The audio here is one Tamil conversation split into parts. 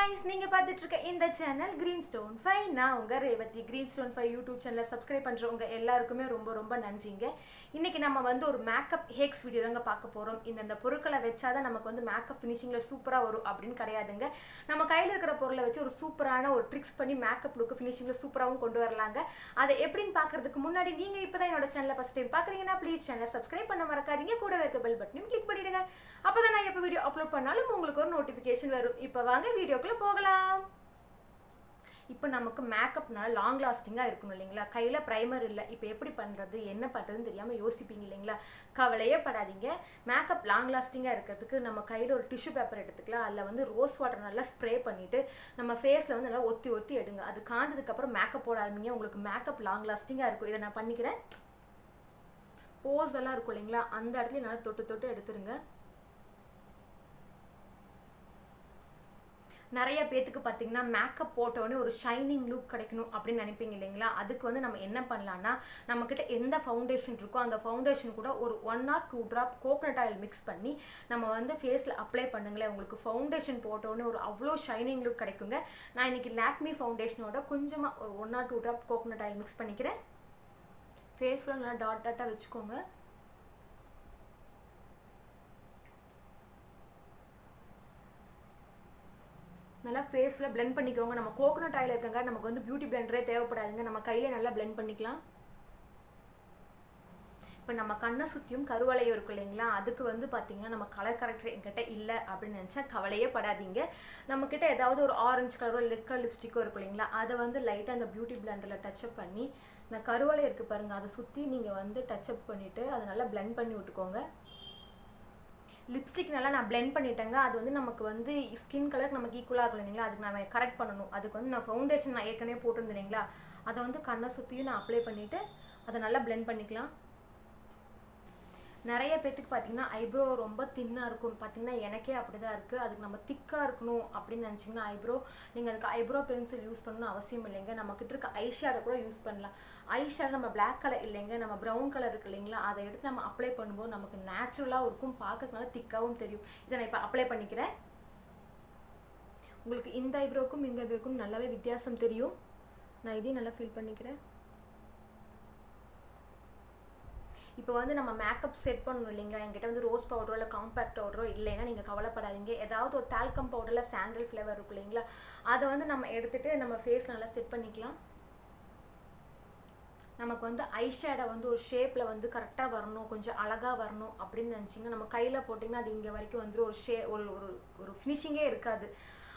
guys, நீங்க பார்த்துட்டு இருக்க இந்த சேனல் Greenstone 5. நான் உங்க ரேவதி. Greenstone 5 யூடியூப் சேனலை சப்ஸ்கிரைப் பண்றவங்க எல்லாருக்குமே ரொம்ப ரொம்ப நன்றிங்க. இன்னைக்கு நம்ம வந்து ஒரு மேக்கப் ஹேக்ஸ் வீடியோ தாங்க பார்க்க போறோம். இந்த பொருட்களை வச்சாதான் நமக்கு வந்து மேக்கப் ஃபினிஷிங்ல சூப்பரா வரும் அப்படின்னு கிடையாதுங்க. நம்ம கையில இருக்கிற பொருளை வச்சு ஒரு சூப்பரான ஒரு ட்ரிக்ஸ் பண்ணி மேக்கப் லுக் ஃபினிஷிங்ல சூப்பராகவும் கொண்டு வரலாங்க. அதை எப்படின்னு பார்க்கறதுக்கு முன்னாடி நீங்க இப்பதான் என்னோட சேனலை ஃபர்ஸ்ட் டைம் பார்க்குறீங்கன்னா ப்ளீஸ் சேனலை சப்ஸ்கிரைப் பண்ண மறக்காதீங்க. கூட இருக்க பெல் பட்டனையும் கிளிக் பண்ணிடுங்க. அப்பதான் நான் எப்போ வீடியோ அப்லோட் பண்ணாலும் உங்களுக்கு ஒரு நோட்டிஃபிகேஷன் வரும். இப்போ வாங்க வீடியோக்குள்ள போகலாம். இப்போ நமக்கு மேக்கப்னால லாங் லாஸ்டிங்காக இருக்கணும் இல்லைங்களா? கையில் ப்ரைமர் இல்லை, இப்போ எப்படி பண்ணுறது என்ன பண்ணுறதுன்னு தெரியாமல் யோசிப்பீங்க இல்லைங்களா? கவலையே படாதீங்க. மேக்கப் லாங் லாஸ்டிங்காக இருக்கிறதுக்கு நம்ம கையில் ஒரு டிஷ்யூ பேப்பர் எடுத்துக்கலாம். அதில் வந்து ரோஸ் வாட்டர் நல்லா ஸ்ப்ரே பண்ணிவிட்டு நம்ம ஃபேஸில் வந்து நல்லா ஒத்தி ஒத்தி எடுங்க. அது காஞ்சதுக்கப்புறம் மேக்கப் போட ஆரம்பிங்க. உங்களுக்கு மேக்கப் லாங் லாஸ்டிங்காக இருக்கும். இதை நான் பண்ணிக்கிறேன். போஸ் எல்லாம் இருக்கும் இல்லைங்களா? அந்த இடத்துல நல்லா தொட்டு தொட்டு எடுத்துருங்க. நிறைய பேத்துக்கு பார்த்தீங்கன்னா மேக்கப் போட்டோடனே ஒரு ஷைனிங் லுக் கிடைக்கணும் அப்படின்னு நினைப்பீங்க இல்லைங்களா? அதுக்கு வந்து நம்ம என்ன பண்ணலான்னா, நம்மக்கிட்ட எந்த ஃபவுண்டேஷன் இருக்கோ அந்த ஃபவுண்டேஷன் கூட ஒரு 1 or 2 drop coconut oil mix பண்ணி நம்ம வந்து ஃபேஸில் அப்ளை பண்ணுங்களேன். உங்களுக்கு ஃபவுண்டேஷன் போட்டோடனே ஒரு அவ்வளோ ஷைனிங் லுக் கிடைக்குங்க. நான் இன்னைக்கு லாக்மி ஃபவுண்டேஷனோட கொஞ்சமாக ஒரு 1 or 2 drop coconut oil mix பண்ணிக்கிறேன். ஃபேஸில் நல்லா டாட் டாட்டாக வச்சுக்கோங்க. நல்லா ஃபேஸில் பிளெண்ட் பண்ணிக்கோங்க. நம்ம கோகனட் ஆயில் இருக்கங்க, நமக்கு வந்து பியூட்டி பிளெண்டரே தேவைப்படாதுங்க. நம்ம கையிலே நல்லா பிளெண்ட் பண்ணிக்கலாம். இப்போ நம்ம கண்ணை சுற்றியும் கருவளையம் இருக்கும் இல்லைங்களா? அதுக்கு வந்து பார்த்திங்கன்னா நம்ம கலர் கரெக்டர் என்கிட்ட இல்லை அப்படின்னு நினச்சா கவலையே படாதீங்க. நம்மக்கிட்ட ஏதாவது ஒரு ஆரஞ்சு கலரோ ரெட் கலர் லிப்ஸ்டிக்கோ இருக்கும் இல்லைங்களா? அதை வந்து லைட்டாக அந்த பியூட்டி பிளெண்டரில் டச்சப் பண்ணி இந்த கருவளையம் இருக்குது பாருங்கள், அதை சுற்றி நீங்கள் வந்து டச்சப் பண்ணிவிட்டு அதை நல்லா பிளெண்ட் பண்ணி விட்டுக்கோங்க. லிப்ஸ்டிக் நல்லா நான் பிளெண்ட் பண்ணிட்டேங்க. அது வந்து நமக்கு வந்து ஸ்கின் கலருக்கு நமக்கு ஈக்குவலாக இருக்கும் இல்லைங்களா? அதுக்கு நம்ம கரெக்ட் பண்ணணும். அதுக்கு வந்து நான் ஃபவுண்டேஷன் நான் ஏற்கனவே போட்டிருந்தேன் இல்லைங்களா? அதை வந்து கண்ணை சுற்றியும் நான் அப்ளை பண்ணிவிட்டு அதை நல்லா பிளெண்ட் பண்ணிக்கலாம். நிறைய பேத்துக்கு பார்த்தீங்கன்னா ஐப்ரோ ரொம்ப தின்னாக இருக்கும். பார்த்தீங்கன்னா எனக்கே அப்படி தான் இருக்குது. அதுக்கு நம்ம திக்காக இருக்கணும் அப்படின்னு நினச்சிங்கன்னா ஐப்ரோ நீங்கள் அதுக்கு ஐப்ரோ பென்சில் யூஸ் பண்ணணும்னு அவசியம் இல்லைங்க. நம்மக்கிட்ட இருக்க ஐ ஷேடோ கூட யூஸ் பண்ணலாம். ஐ ஷேடோ நம்ம பிளாக் கலர் இல்லைங்க, நம்ம ப்ரௌன் கலர் இருக்குது இல்லைங்களா? அதை எடுத்து நம்ம அப்ளை பண்ணும்போது நமக்கு நேச்சுரலாக இருக்கும், பார்க்கறதுனால திக்காகவும் தெரியும். இதை நான் இப்போ அப்ளை பண்ணிக்கிறேன். உங்களுக்கு இந்த ஐப்ரோக்கும் இந்த ஐப்ரோக்கும் நல்லாவே வித்தியாசம் தெரியும். நான் இதையும் நல்லா ஃபீல் பண்ணிக்கிறேன். இப்போ வந்து நம்ம மேக்கப் செட் பண்ணணும் இல்லைங்களா? என்கிட்ட வந்து ரோஸ் பவுடரோ இல்லை காம்பேக்ட் பவுடரோ இல்லைன்னா நீங்கள் கவலைப்படாதீங்க. ஏதாவது ஒரு டால்கம் பவுடரில் சாண்டல் ஃப்ளேவர் இருக்கும் இல்லைங்களா? அதை வந்து நம்ம எடுத்துகிட்டு நம்ம ஃபேஸ் நல்லா செட் பண்ணிக்கலாம். நமக்கு வந்து ஐ ஷேடை வந்து ஒரு ஷேப்பில் வந்து கரெக்டாக வரணும், கொஞ்சம் அழகாக வரணும் அப்படின்னு நினச்சிங்கன்னா நம்ம கையில் போட்டிங்கன்னா அது இங்கே வரைக்கும் வந்து ஒரு ஃபினிஷிங்கே இருக்காது.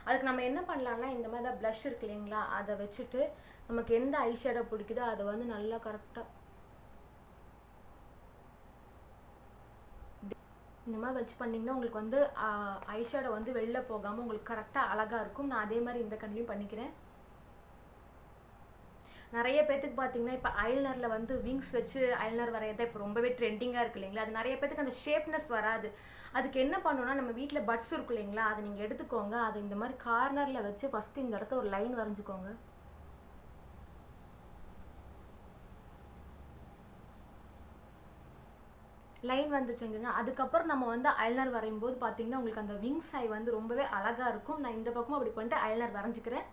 அதுக்கு நம்ம என்ன பண்ணலான்னா, இந்த மாதிரி தான் ப்ளஷ் இருக்கு இல்லைங்களா? அதை வச்சுட்டு நமக்கு எந்த ஐ ஷேடோ பிடிக்குதோ அதை வந்து நல்லா கரெக்டாக இந்த மாதிரி வச்சு பண்ணிங்கன்னா உங்களுக்கு வந்து ஐ ஷேடோ வந்து வெளில போகாமல் உங்களுக்கு கரெக்டாக அழகாக இருக்கும். நான் அதே மாதிரி இந்த கண்ணிலையும் பண்ணிக்கிறேன். நிறைய பேத்துக்கு பார்த்தீங்கன்னா இப்போ ஐலைனரில் வந்து விங்ஸ் வச்சு ஐலைனர் வரையதான் இப்போ ரொம்பவே ட்ரெண்டிங்காக இருக்குது இல்லைங்களா? அது நிறைய பேத்துக்கு அந்த ஷேப்னஸ் வராது. அதுக்கு என்ன பண்ணணும்னா, நம்ம வீட்டில் பட்ஸ் இருக்கும் இல்லைங்களா? அதை நீங்கள் எடுத்துக்கோங்க. அதை இந்த மாதிரி கார்னரில் வச்சு ஃபஸ்ட்டு இந்த இடத்த ஒரு லைன் வரைஞ்சிக்கோங்க. லைன் வந்துச்சுங்க. அதுக்கப்புறம் நம்ம வந்து ஐலைனர் வரையும் போது பார்த்தீங்கன்னா உங்களுக்கு அந்த விங்ஸ் ஐ வந்து ரொம்பவே அழகாக இருக்கும். நான் இந்த பக்கமும் அப்படி பண்ணிட்டு ஐலைனர் வரைஞ்சிக்கிறேன்.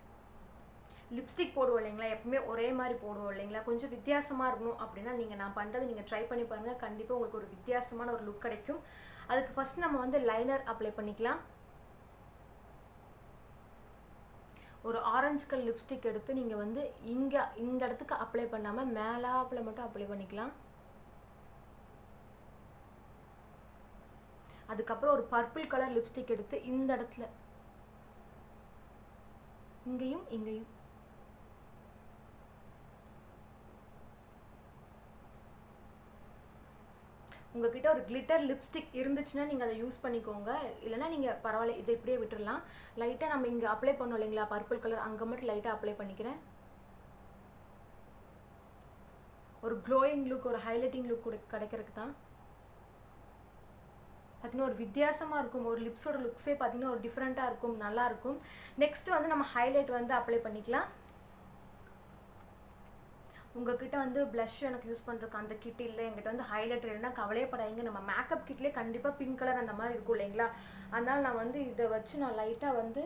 லிப்ஸ்டிக் போடுவோம் இல்லைங்களா? எப்பவுமே ஒரே மாதிரி போடுவோம் இல்லைங்களா? கொஞ்சம் வித்தியாசமாக இருக்கணும் அப்படின்னா நான் பண்ணுறது நீங்கள் ட்ரை பண்ணி பாருங்கள். கண்டிப்பாக உங்களுக்கு ஒரு வித்தியாசமான ஒரு லுக் கிடைக்கும். அதுக்கு ஃபஸ்ட் நம்ம வந்து லைனர் அப்ளை பண்ணிக்கலாம். ஒரு ஆரஞ்சு கலர் லிப்ஸ்டிக் எடுத்து நீங்கள் வந்து இங்கே இந்த இடத்துக்கு அப்ளை பண்ணாமல் மேலாப்பில் மட்டும் அப்ளை பண்ணிக்கலாம். அதுக்கப்புறம் ஒரு பர்பிள் கலர் லிப்ஸ்டிக் எடுத்து இந்த இடத்துல இங்கேயும் இங்கேயும் உங்ககிட்ட ஒரு கிளிட்டர் லிப்ஸ்டிக் இருந்துச்சுன்னா நீங்கள் அதை யூஸ் பண்ணிக்கோங்க. இல்லைன்னா நீங்கள் பரவாயில்ல, இதை இப்படியே விட்டுடலாம். லைட்டாக நம்ம இங்கே அப்ளை பண்ணோம் இல்லைங்களா? பர்பிள் கலர் அங்கே மட்டும் லைட்டாக அப்ளை பண்ணிக்கிறேன். ஒரு க்ளோயிங் லுக், ஒரு ஹைலைட்டிங் லுக் கிடைக்கிறதுக்கு தான். பார்த்தீங்கன்னா ஒரு வித்தியாசமாக இருக்கும். ஒரு லிப்ஸோட லுக்ஸே பார்த்தீங்கன்னா ஒரு டிஃப்ரெண்ட்டாக இருக்கும், நல்லாயிருக்கும். நெக்ஸ்ட் வந்து நம்ம ஹைலைட் வந்து அப்ளை பண்ணிக்கலாம். உங்ககிட்ட வந்து ப்ளஷ் எனக்கு யூஸ் பண்ணுறதுக்கு அந்த கிட் இல்லை, என்கிட்ட வந்து ஹைலைட்டர் இல்லைன்னா கவலையப்படாதீங்க. நம்ம மேக்கப் கிட்லேயே கண்டிப்பாக பிங்க் கலர் அந்த மாதிரி இருக்கும் இல்லைங்களா? அதனால் நான் வந்து இதை வச்சு நான் லைட்டாக வந்து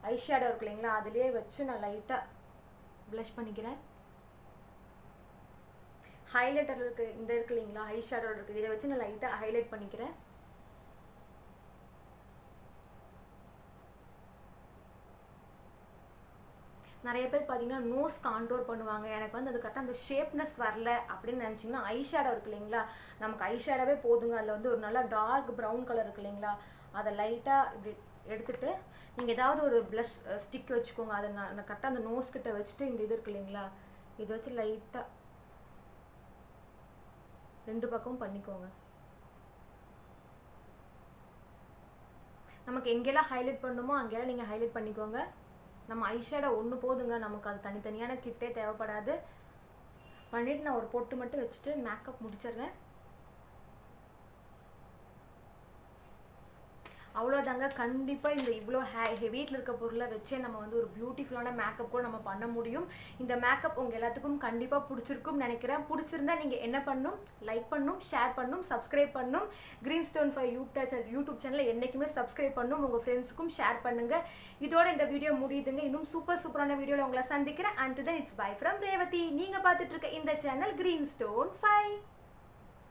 ஐ ஷேடோ இருக்கு இல்லைங்களா, அதிலே வச்சு நான் லைட்டாக ப்ளஷ் பண்ணிக்கிறேன். ஹைலைட்டர் இருக்குது, இந்த இருக்கு இல்லைங்களா, ஐ ஷேடோ இருக்குது, இதை வச்சு நான் லைட்டாக ஹைலைட் பண்ணிக்கிறேன். நிறைய பேர் பார்த்தீங்கன்னா நோஸ் கான்டோர் பண்ணுவாங்க. எனக்கு வந்து அது கரெக்டாக அந்த ஷேப்னஸ் வரல அப்படின்னு நினச்சிங்கன்னா ஐ ஷேடோ இருக்கு இல்லைங்களா, நமக்கு ஐ ஷேடோவே போதுங்க. அதில் வந்து ஒரு நல்லா டார்க் ப்ரௌன் கலர் இருக்கு இல்லைங்களா, அதை லைட்டாக இப்படி எடுத்துகிட்டு நீங்கள் ஏதாவது ஒரு ப்ளஷ் ஸ்டிக் வச்சுக்கோங்க. அதை நான் கரெக்டாக அந்த நோஸ் கிட்ட வச்சுட்டு இந்த இது இருக்கு இல்லைங்களா, இதை வச்சு லைட்டாக 2 பக்கமும் பண்ணிக்கோங்க. நமக்கு எங்கெல்லாம் ஹைலைட் பண்ணணுமோ அங்கெல்லாம் நீங்கள் ஹைலைட் பண்ணிக்கோங்க. நம்ம ஐ ஷேடோ ஒன்று போதுங்க, நமக்கு அது தனித்தனியான கிட்டே தேவைப்படாது. பண்ணிவிட்டு நான் ஒரு பொட்டு மட்டும் வச்சுட்டு மேக்கப் முடிச்சிடுறேன். அவ்வளோதாங்க. கண்டிப்பாக இந்த இவ்வளோ வீட்டில் இருக்க பொருளை வச்சே நம்ம வந்து ஒரு பியூட்டிஃபுல்லான மேக்கப் கூட நம்ம பண்ண முடியும். இந்த மேக்கப் உங்கள் எல்லாத்துக்கும் கண்டிப்பாக பிடிச்சிருக்கும்னு நினைக்கிறேன். பிடிச்சிருந்தா நீங்கள் என்ன பண்ணணும், லைக் பண்ணணும், ஷேர் பண்ணணும், சப்ஸ்கிரைப் பண்ணணும். கிரீன்ஸ்டோன் 5 யூடியூப் சேனலை என்றைக்குமே சப்ஸ்கிரைப் பண்ணணும். உங்கள் ஃப்ரெண்ட்ஸுக்கும் ஷேர் பண்ணுங்கள். இதோட இந்த வீடியோ முடியுதுங்க. இன்னும் சூப்பரான வீடியோவில் உங்களை சந்திக்கிறேன். And then it's by from Revathi. நீங்கள் பார்த்துட்டு இருக்க இந்த சேனல் கிரீன்ஸ்டோன் 5.